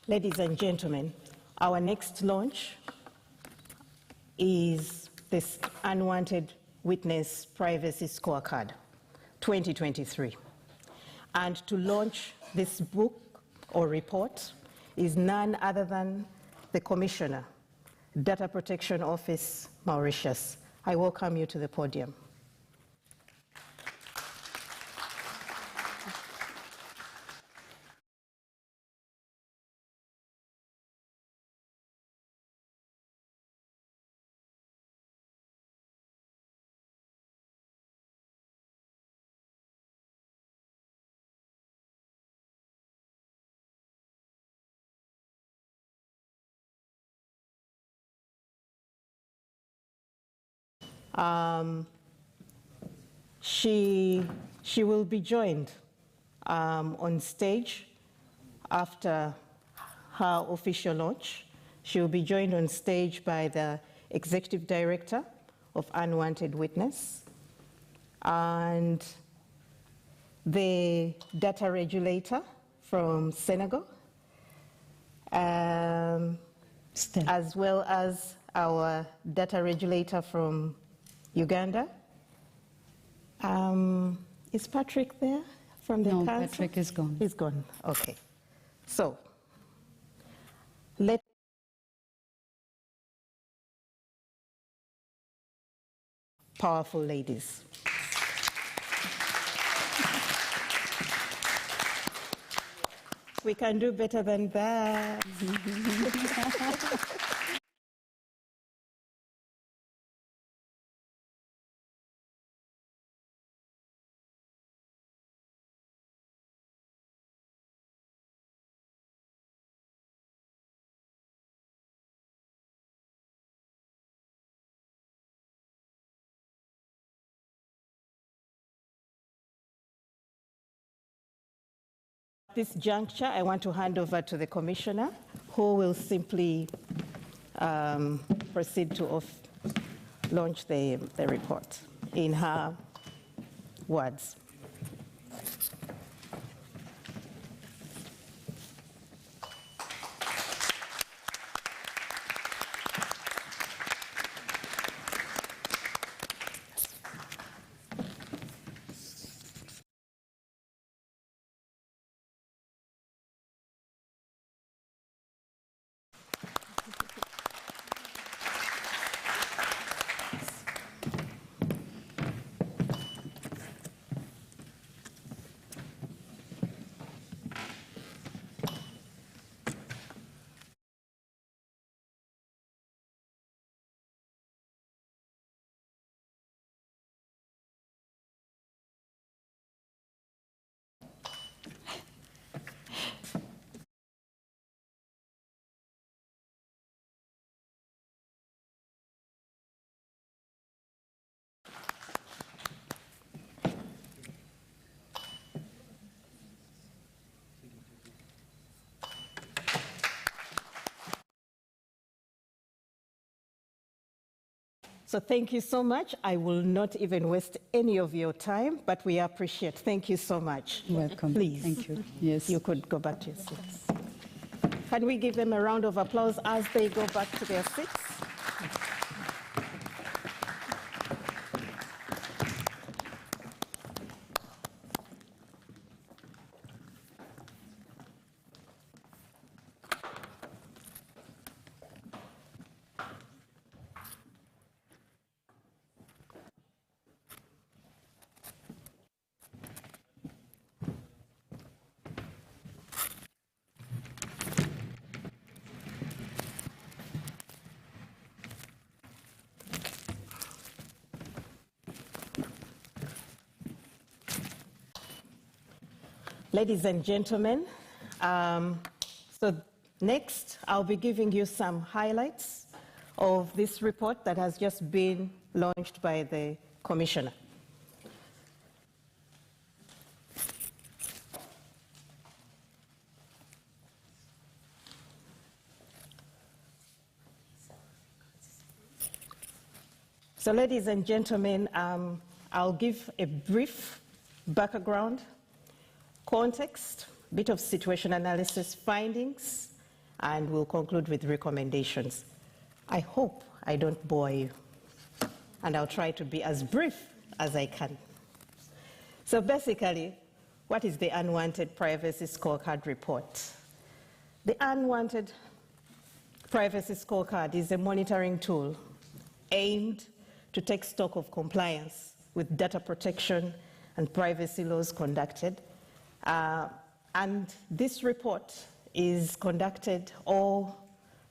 Ladies and gentlemen, our next launch is this Unwanted Witness Privacy Scorecard 2023. And to launch this book or report is none other than the Commissioner, Data Protection Office, Mauritius. I welcome you to the podium. She will be joined on stage after her official launch. She will be joined on stage by the Executive Director of Unwanted Witness and the data regulator from Senegal, as well as our data regulator from Uganda. Is Patrick there from the council? No, Patrick is gone. He's gone, okay. So, powerful ladies. We can do better than that. At this juncture, I want to hand over to the Commissioner, who will simply proceed to launch the report in her words. So thank you so much. I will not even waste any of your time, but we appreciate. Thank you so much. Welcome. Please. Thank you. Yes. You could go back to your seats. Can we give them a round of applause as they go back to their seats? Ladies and gentlemen, so next I'll be giving you some highlights of this report that has just been launched by the Commissioner. So ladies and gentlemen, I'll give a brief background, context, bit of situation analysis, findings, and we'll conclude with recommendations. I hope I don't bore you, and I'll try to be as brief as I can. So basically, what is the Unwanted Privacy Scorecard report? The Unwanted Privacy Scorecard is a monitoring tool aimed to take stock of compliance with data protection and privacy laws conducted. And this report is conducted, or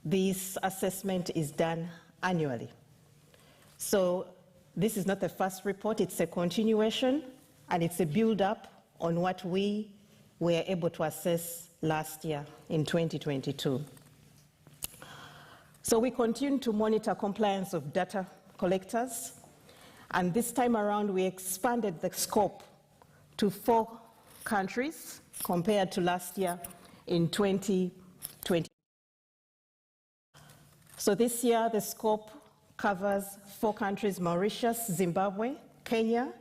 this assessment is done annually. So this is not the first report, it's a continuation, and it's a build-up on what we were able to assess last year in 2022. So we continue to monitor compliance of data collectors, and this time around we expanded the scope to 4 countries compared to last year in 2020. So this year the scope covers 4 countries: Mauritius, Zimbabwe, Kenya,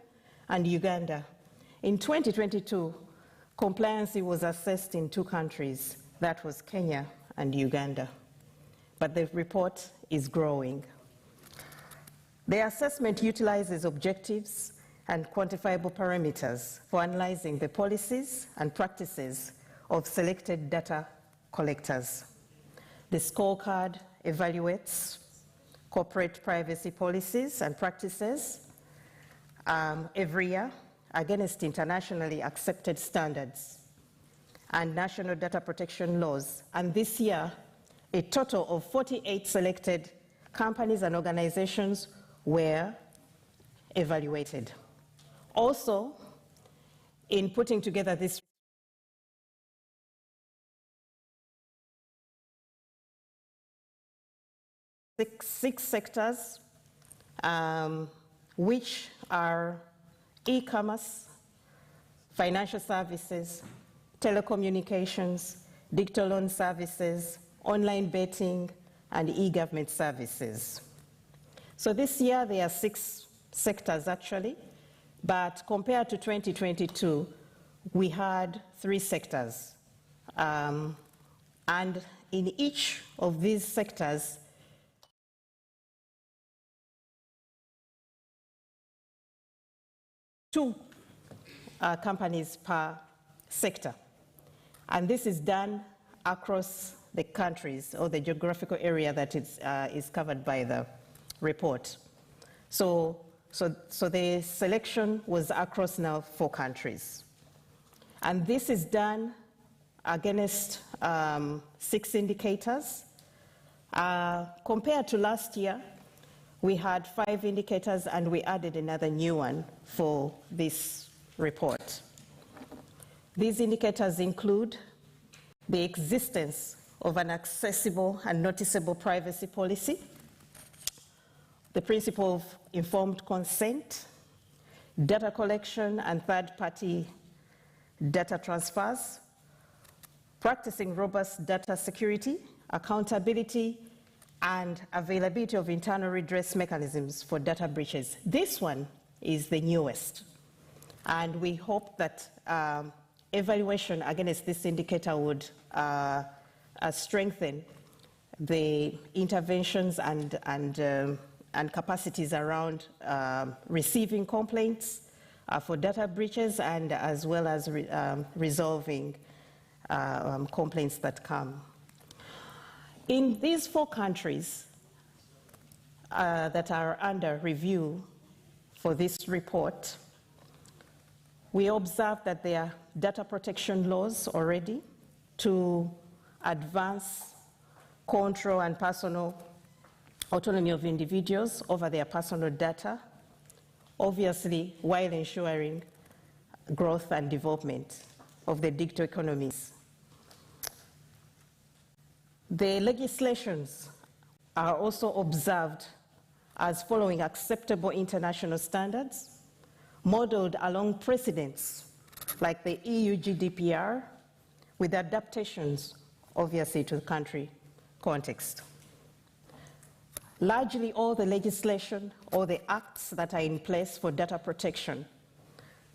and Uganda. In 2022, compliance was assessed in 2 countries, that was Kenya and Uganda. But the report is growing. The assessment utilizes objectives and quantifiable parameters for analyzing the policies and practices of selected data collectors. The scorecard evaluates corporate privacy policies and practices every year against internationally accepted standards and national data protection laws. And this year, a total of 48 selected companies and organizations were evaluated. Also, in putting together this six sectors, which are e-commerce, financial services, telecommunications, digital loan services, online betting, and e-government services. So this year there are 6 sectors actually, but compared to 2022, we had 3 sectors. And in each of these sectors, two companies per sector. And this is done across the countries or the geographical area that is covered by the report. So the selection was across now 4 countries. And this is done against 6 indicators. Compared to last year, we had 5 indicators and we added another new one for this report. These indicators include the existence of an accessible and noticeable privacy policy, the principle of informed consent, data collection and third-party data transfers, practicing robust data security, accountability, and availability of internal redress mechanisms for data breaches. This one is the newest, and we hope that evaluation against this indicator would strengthen the interventions and capacities around receiving complaints for data breaches, and as well as resolving complaints that come. In these 4 countries that are under review for this report, we observe that there are data protection laws already to advance control and personal autonomy of individuals over their personal data, obviously while ensuring growth and development of the digital economies. The legislations are also observed as following acceptable international standards, modeled along precedents like the EU GDPR, with adaptations, obviously, to the country context. Largely all the legislation or the acts that are in place for data protection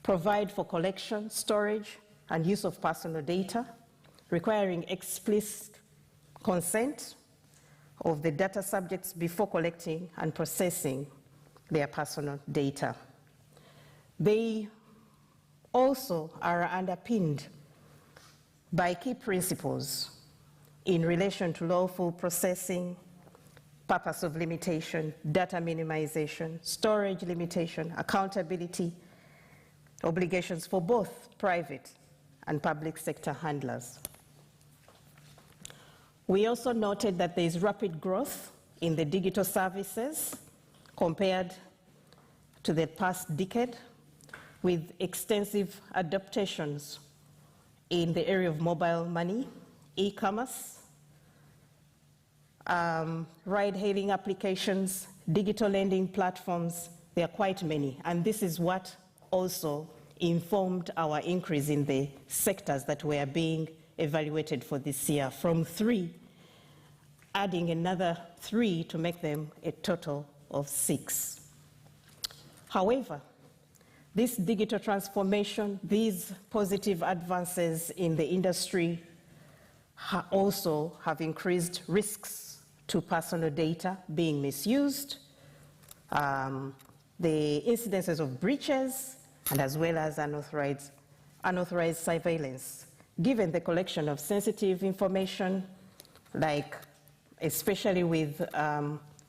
provide for collection, storage, and use of personal data, requiring explicit consent of the data subjects before collecting and processing their personal data. They also are underpinned by key principles in relation to lawful processing, purpose of limitation, data minimization, storage limitation, accountability, obligations for both private and public sector handlers. We also noted that there is rapid growth in the digital services compared to the past decade, with extensive adaptations in the area of mobile money, e-commerce, ride-hailing applications, digital lending platforms. There are quite many, and this is what also informed our increase in the sectors that were being evaluated for this year, from 3, adding another 3 to make them a total of 6. However, this digital transformation, these positive advances in the industry also have increased risks to personal data being misused, the incidences of breaches, and as well as unauthorized surveillance, given the collection of sensitive information, like especially with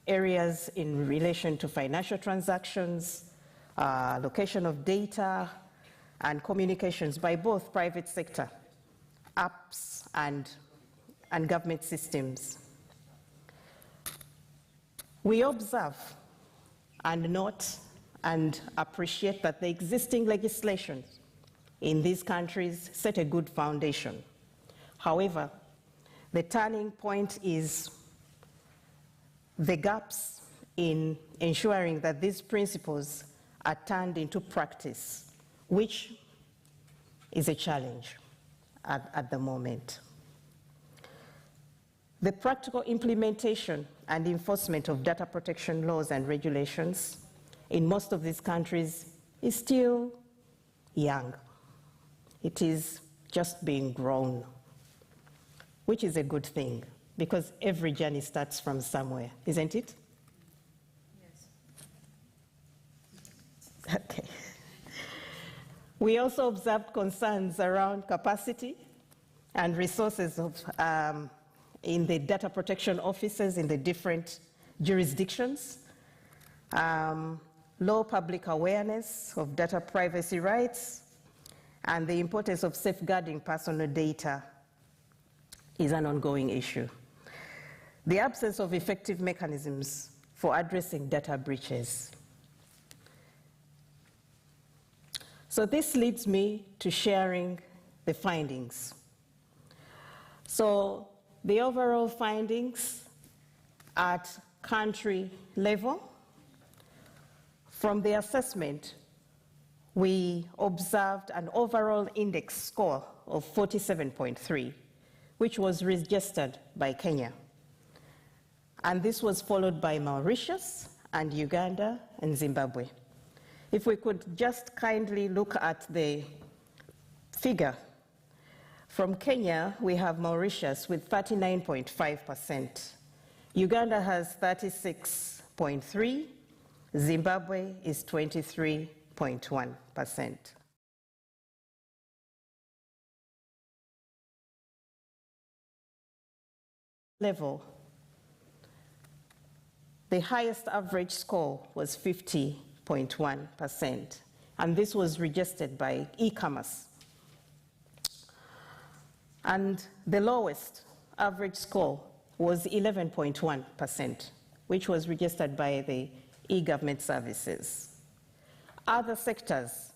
areas in relation to financial transactions, location of data, and communications by both private sector, apps, and government systems. We observe and note and appreciate that the existing legislation in these countries set a good foundation. However, the turning point is the gaps in ensuring that these principles are turned into practice, which is a challenge at the moment. The practical implementation and enforcement of data protection laws and regulations in most of these countries is still young. It is just being grown, which is a good thing, because every journey starts from somewhere, isn't it? Yes. Okay. We also observed concerns around capacity and resources of, in the data protection offices in the different jurisdictions, low public awareness of data privacy rights, and the importance of safeguarding personal data is an ongoing issue. The absence of effective mechanisms for addressing data breaches. So this leads me to sharing the findings. So the overall findings at country level, from the assessment, we observed an overall index score of 47.3, which was registered by Kenya. And this was followed by Mauritius and Uganda and Zimbabwe. If we could just kindly look at the figure. From Kenya, we have Mauritius with 39.5%. Uganda has 36.3%. Zimbabwe is 23.1%. Level. The highest average score was 50.1%, and this was registered by e-commerce. And the lowest average score was 11.1%, which was registered by the e-government services. Other sectors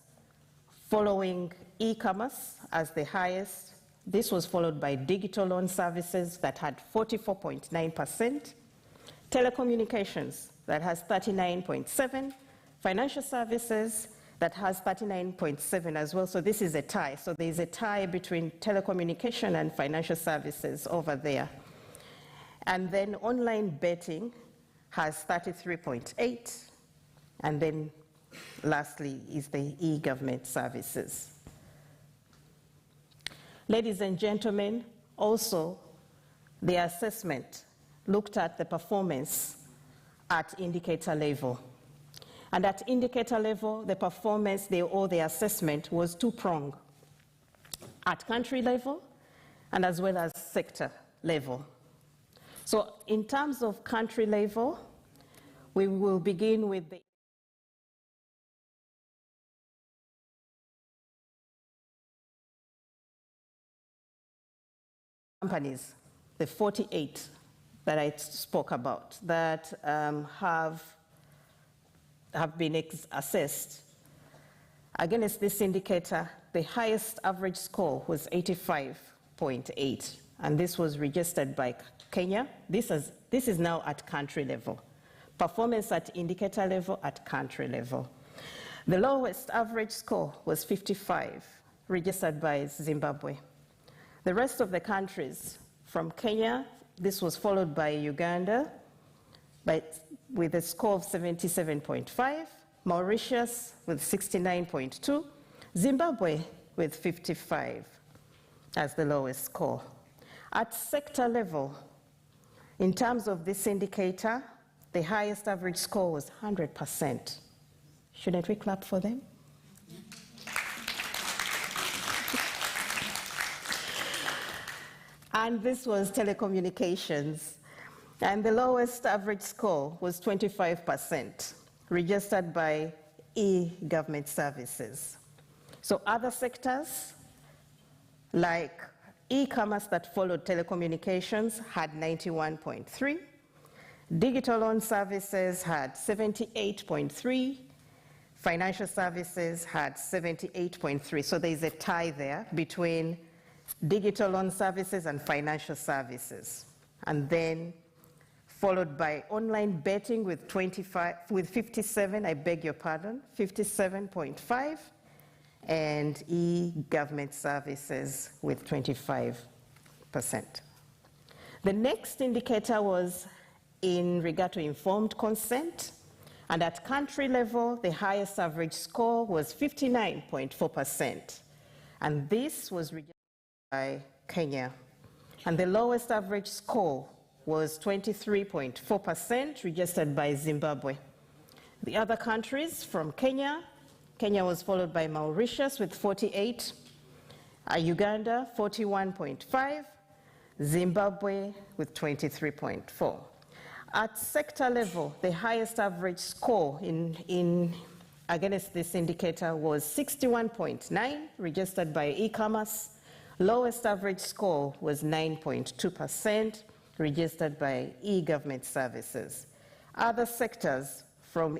following e-commerce as the highest, this was followed by digital loan services that had 44.9%, telecommunications that has 39.7%, financial services that has 39.7% as well. So this is a tie. So there's a tie between telecommunication and financial services over there. And then online betting has 33.8%, and then lastly is the e-government services. Ladies and gentlemen, also the assessment looked at the performance at indicator level. And at indicator level, the performance or the assessment was two-pronged, at country level and as well as sector level. So in terms of country level, we will begin with the companies, the 48 that I spoke about, that have been assessed. Against this indicator, the highest average score was 85.8, and this was registered by Kenya. This is now at country level. Performance at indicator level at country level. The lowest average score was 55, registered by Zimbabwe. The rest of the countries, from Kenya, this was followed by Uganda with a score of 77.5, Mauritius with 69.2, Zimbabwe with 55 as the lowest score. At sector level, in terms of this indicator, the highest average score was 100%. Shouldn't we clap for them? And this was telecommunications. And the lowest average score was 25%, registered by e-government services. So other sectors, like e-commerce that followed telecommunications, had 91.3. Digital loan services had 78.3. Financial services had 78.3. So there's a tie there between digital loan services and financial services. And then followed by online betting with 57, I beg your pardon, 57.5, and e-government services with 25%. The next indicator was in regard to informed consent, and at country level, the highest average score was 59.4%, and this was registered by Kenya. And the lowest average score was 23.4%, registered by Zimbabwe. The other countries from Kenya was followed by Mauritius with 48, Uganda 41.5, Zimbabwe with 23.4. At sector level, the highest average score against this indicator was 61.9, registered by e-commerce. Lowest average score was 9.2%, registered by e-government services. Other sectors from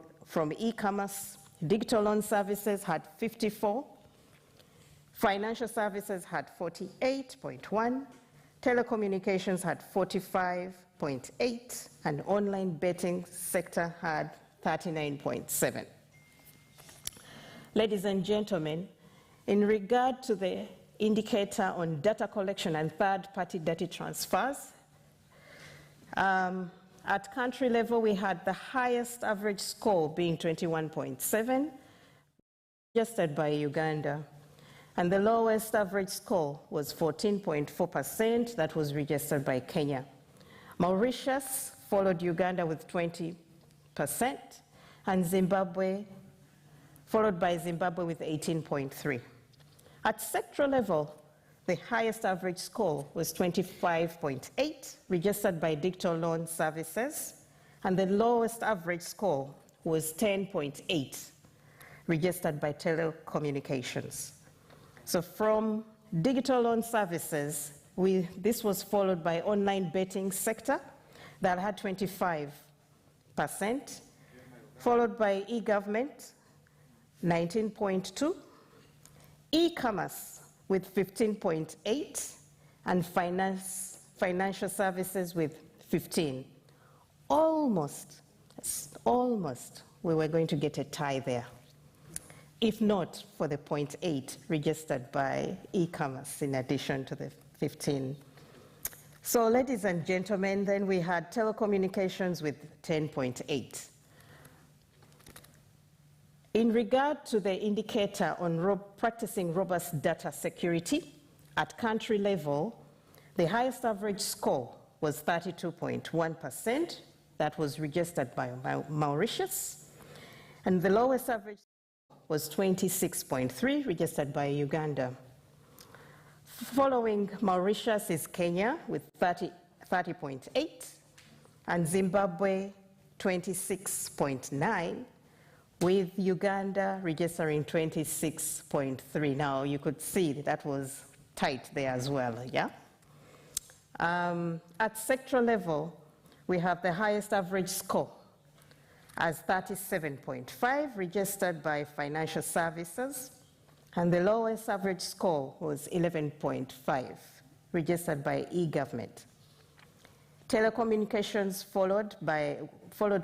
e-commerce, digital loan services had 54, financial services had 48.1, telecommunications had 45.8, and online betting sector had 39.7. Ladies and gentlemen, in regard to the indicator on data collection and third-party data transfers, at country level, we had the highest average score being 21.7, registered by Uganda, and the lowest average score was 14.4%, that was registered by Kenya. Mauritius followed Uganda with 20%, and Zimbabwe, followed by Zimbabwe with 18.3. At sector level, the highest average score was 25.8, registered by digital loan services, and the lowest average score was 10.8, registered by telecommunications. So from digital loan services, this was followed by online betting sector that had 25%, followed by e-government, 19.2, e-commerce with 15.8, and financial services with 15. Almost, we were going to get a tie there, if not for the 0.8 registered by e-commerce in addition to the 15. So ladies and gentlemen, then we had telecommunications with 10.8. In regard to the indicator on practicing robust data security, at country level, the highest average score was 32.1%. That was registered by Mauritius. And the lowest average was 26.3, registered by Uganda. Following Mauritius is Kenya with 30.8, and Zimbabwe 26.9, with Uganda registering 26.3. Now, you could see that was tight there as well, yeah? At sectoral level, we have the highest average score as 37.5, registered by financial services, and the lowest average score was 11.5, registered by e-government. Telecommunications followed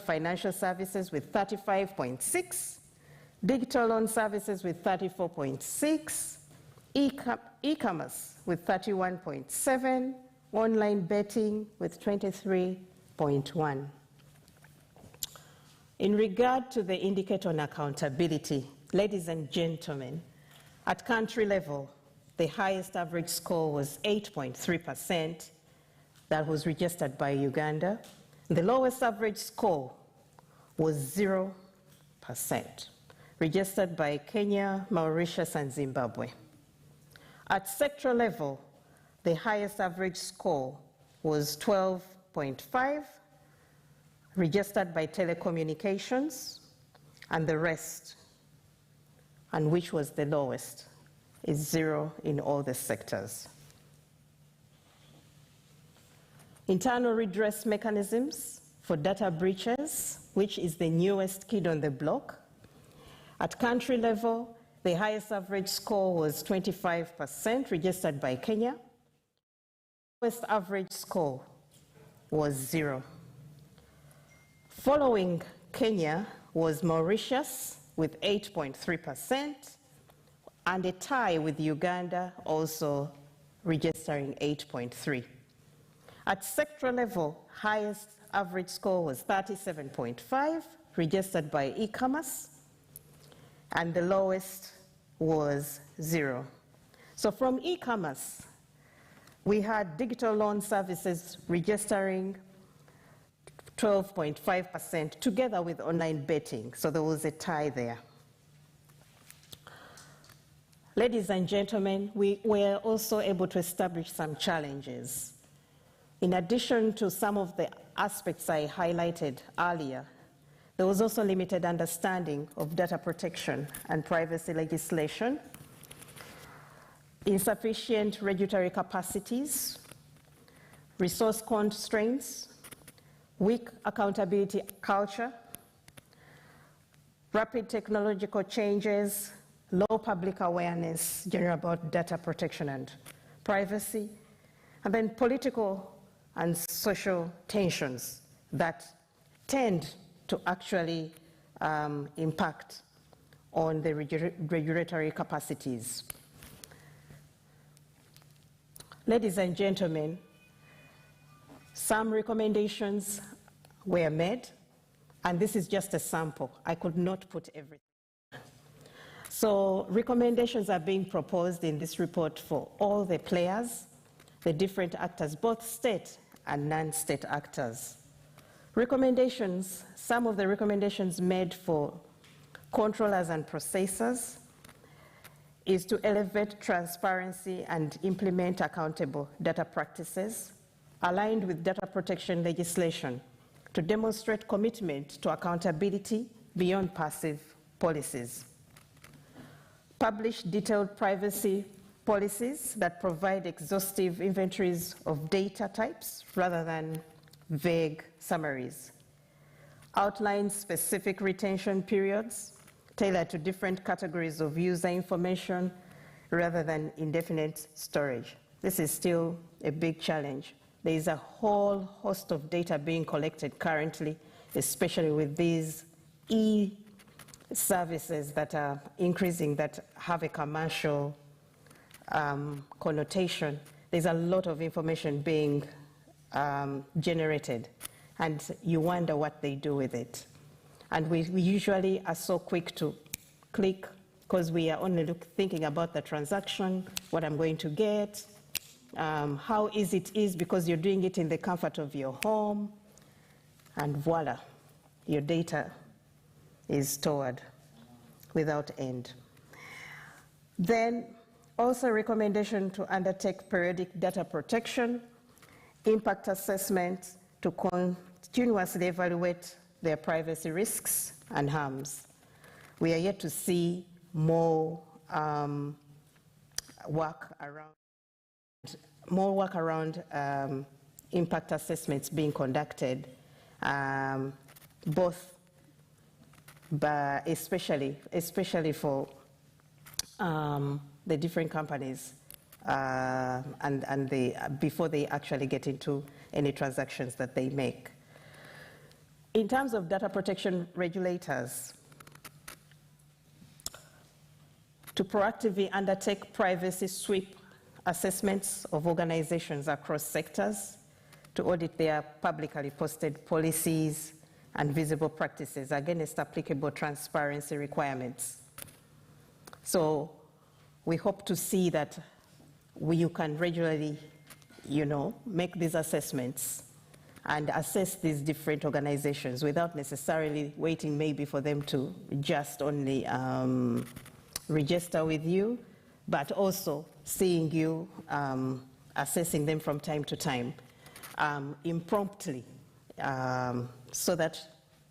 financial services with 35.6, digital loan services with 34.6, e-commerce with 31.7, online betting with 23.1. In regard to the indicator on accountability, ladies and gentlemen, at country level, the highest average score was 8.3%. That was registered by Uganda. The lowest average score was 0%, registered by Kenya, Mauritius, and Zimbabwe. At sectoral level, the highest average score was 12.5, registered by telecommunications, and the rest, and which was the lowest, is 0 in all the sectors. Internal redress mechanisms for data breaches, which is the newest kid on the block. At country level, the highest average score was 25%, registered by Kenya. The lowest average score was 0. Following Kenya was Mauritius with 8.3%, and a tie with Uganda also registering 8.3. At sectoral level, highest average score was 37.5, registered by e-commerce, and the lowest was 0. So from e-commerce, we had digital loan services registering 12.5% together with online betting, so there was a tie there. Ladies and gentlemen, we were also able to establish some challenges. In addition to some of the aspects I highlighted earlier, there was also limited understanding of data protection and privacy legislation, insufficient regulatory capacities, resource constraints, weak accountability culture, rapid technological changes, low public awareness generally about data protection and privacy, and then political and social tensions that tend to actually impact on the regulatory capacities. Ladies and gentlemen, some recommendations were made, and this is just a sample. I could not put everything. So recommendations are being proposed in this report for all the players, the different actors, both state and non-state actors. Recommendations, some of the recommendations made for controllers and processors is to elevate transparency and implement accountable data practices aligned with data protection legislation to demonstrate commitment to accountability beyond passive policies. Publish detailed privacy policies that provide exhaustive inventories of data types rather than vague summaries. Outline specific retention periods tailored to different categories of user information rather than indefinite storage. This is still a big challenge. There is a whole host of data being collected currently, especially with these e-services that are increasing, that have a commercial connotation. There's a lot of information being generated, and you wonder what they do with it. And we usually are so quick to click because we are only thinking about the transaction, what I'm going to get, how easy it is because you're doing it in the comfort of your home, and voila, your data is stored without end. Then also a recommendation to undertake periodic data protection, impact assessment to continuously evaluate their privacy risks and harms. We are yet to see more work around impact assessments being conducted, both, but especially for the different companies before they actually get into any transactions that they make. In terms of data protection regulators, to proactively undertake privacy sweep assessments of organizations across sectors, to audit their publicly posted policies and visible practices against applicable transparency requirements. So we hope to see that you can regularly, make these assessments and assess these different organizations without necessarily waiting maybe for them to just only register with you, but also seeing you assessing them from time to time, impromptly, so that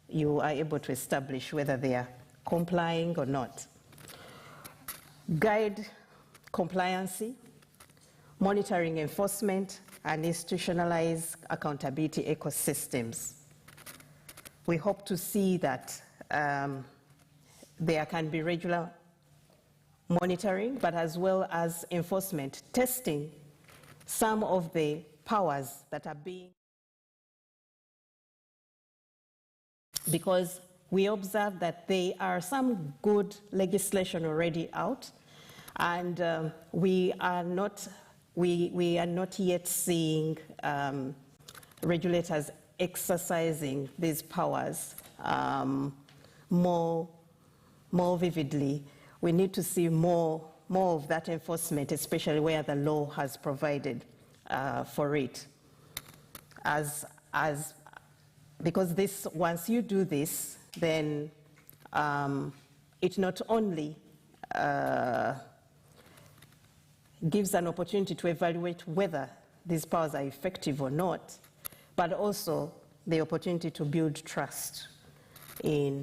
you are able to establish whether they are complying or not. Guide compliancy, monitoring enforcement, and institutionalize accountability ecosystems. We hope to see that there can be regular monitoring, but as well as enforcement, testing some of the powers that are being, because we observe that there are some good legislation already out, and we are not yet seeing regulators exercising these powers more vividly. We need to see more of that enforcement, especially where the law has provided for it. Because this, once you do this, then it not only gives an opportunity to evaluate whether these powers are effective or not, but also the opportunity to build trust in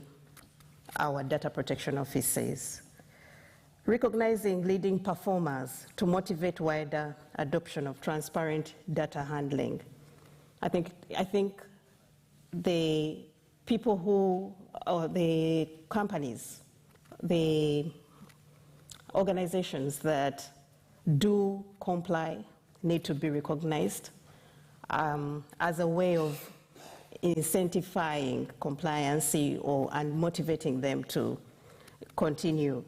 our data protection offices. Recognizing leading performers to motivate wider adoption of transparent data handling. I think the people who, or the companies, the organizations that do comply need to be recognized as a way of incentivizing compliancy and motivating them to continue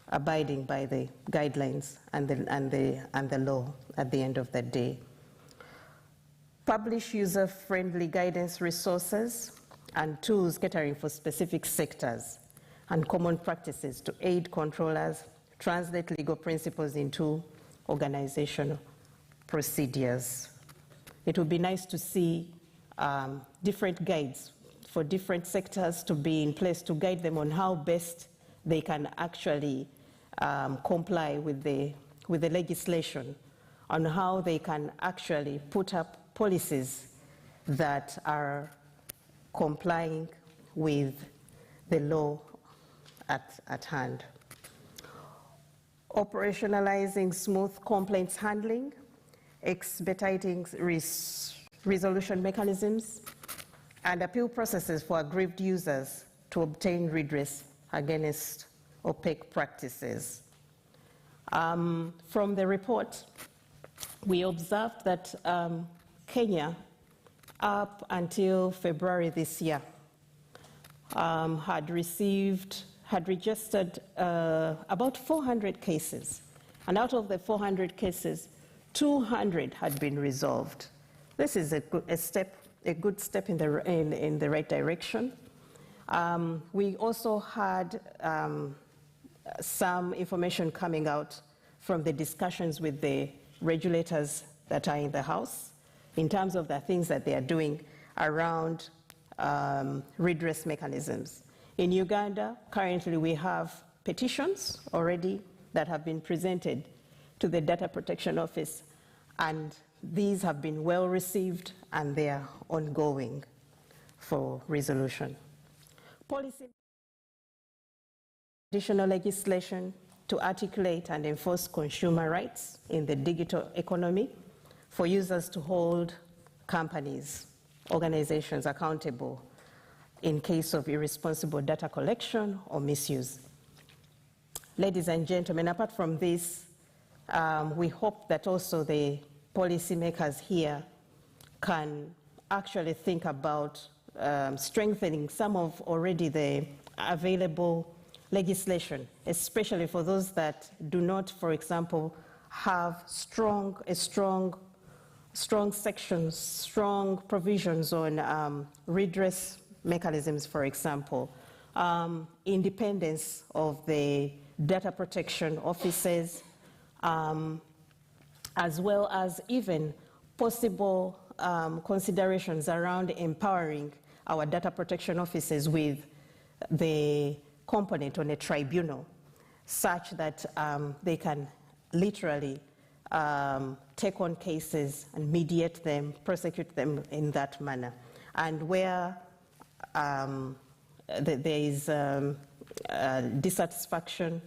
abiding by the guidelines and the law at the end of the day. Publish user-friendly guidance resources and tools catering for specific sectors and common practices to aid controllers, translate legal principles into organizational procedures. It would be nice to see different guides for different sectors to be in place to guide them on how best they can actually comply with the legislation, on how they can actually put up policies that are complying with the law at hand. Operationalizing smooth complaints handling, expediting resolution mechanisms, and appeal processes for aggrieved users to obtain redress against opaque practices. From the report, we observed that Kenya, up until February this year, had registered about 400 cases, and out of the 400 cases, 200 had been resolved. This is a good step in the right direction. We also had some information coming out from the discussions with the regulators that are in the House in terms of the things that they are doing around redress mechanisms. In Uganda, currently we have petitions already that have been presented to the Data Protection Office, and these have been well received and they are ongoing for resolution. Policy. Additional legislation to articulate and enforce consumer rights in the digital economy for users to hold companies, organizations accountable in case of irresponsible data collection or misuse. Ladies and gentlemen, apart from this, we hope that also the policymakers here can actually think about strengthening some of already the available legislation, especially for those that do not, for example, have strong sections, strong provisions on redress mechanisms, for example, independence of the data protection offices, as well as even possible considerations around empowering our data protection offices with the component on a tribunal, such that they can literally take on cases and mediate them, prosecute them in that manner. And where there is dissatisfaction,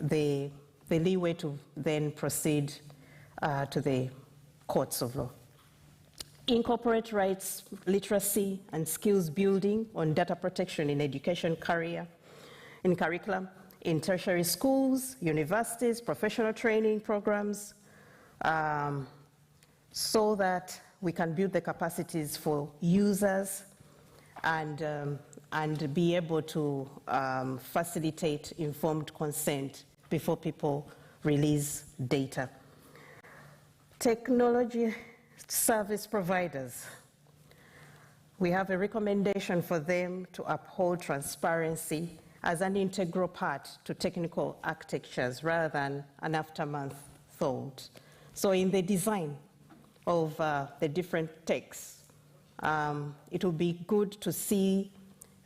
the leeway to then proceed to the courts of law. Incorporate rights, literacy, and skills building on data protection in education curriculum, in tertiary schools, universities, professional training programs, so that we can build the capacities for users and be able to facilitate informed consent before people release data. Technology service providers. We have a recommendation for them to uphold transparency as an integral part to technical architectures rather than an aftermath thought. So in the design of the different techs, it will be good to see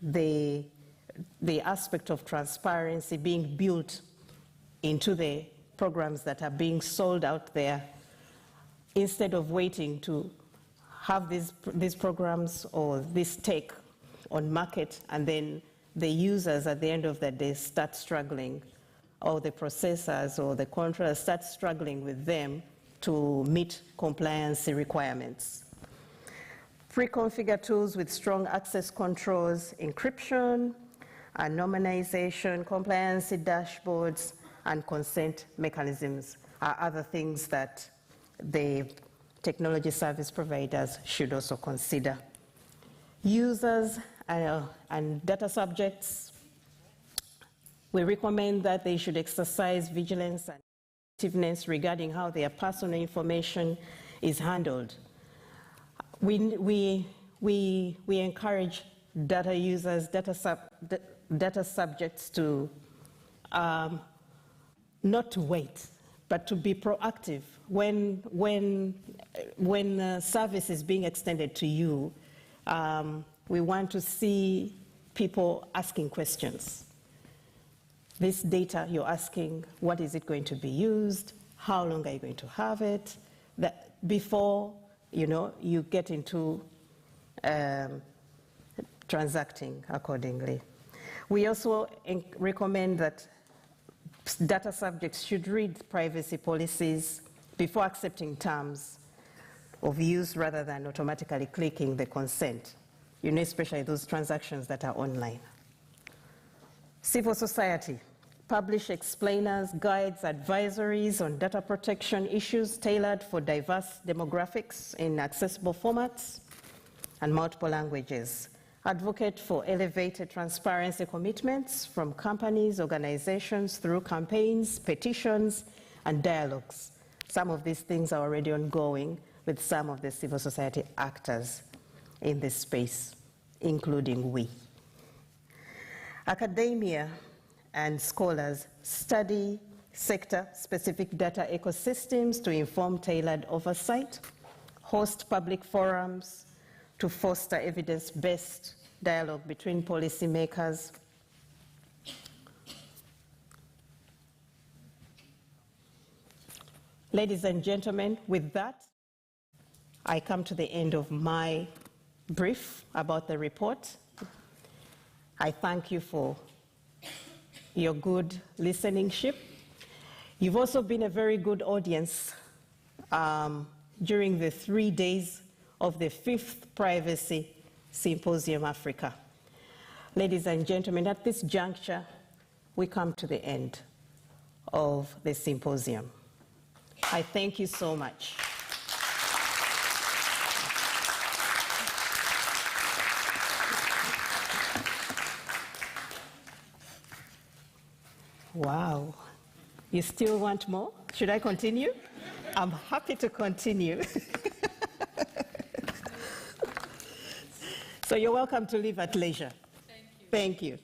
the aspect of transparency being built into the programs that are being sold out there, instead of waiting to have these programs or this tech on market and then the users at the end of the day start struggling, or the processors or the controllers start struggling with them to meet compliance requirements. Pre-configure tools with strong access controls, encryption, anonymization, compliance dashboards, and consent mechanisms are other things that the technology service providers should also consider. Users and data subjects, we recommend that they should exercise vigilance and activeness regarding how their personal information is handled. We encourage data users, data subjects to not to wait, but to be proactive. When service is being extended to you, we want to see people asking questions. This data you're asking, what is it going to be used? How long are you going to have it? That before you get into transacting accordingly. We also recommend that data subjects should read privacy policies before accepting terms of use rather than automatically clicking the consent, especially those transactions that are online. Civil society, publish explainers, guides, advisories on data protection issues tailored for diverse demographics in accessible formats and multiple languages. Advocate for elevated transparency commitments from companies, organizations through campaigns, petitions, and dialogues. Some of these things are already ongoing with some of the civil society actors in this space, including we. Academia and scholars study sector-specific data ecosystems to inform tailored oversight, host public forums to foster evidence-based dialogue between policymakers, ladies and gentlemen, with that, I come to the end of my brief about the report. I thank you for your good listening-ship. You've also been a very good audience during the 3 days of the 5th Privacy Symposium Africa. Ladies and gentlemen, at this juncture, we come to the end of the symposium. I thank you so much. Wow. You still want more? Should I continue? I'm happy to continue. So you're welcome to leave at leisure. Thank you. Thank you.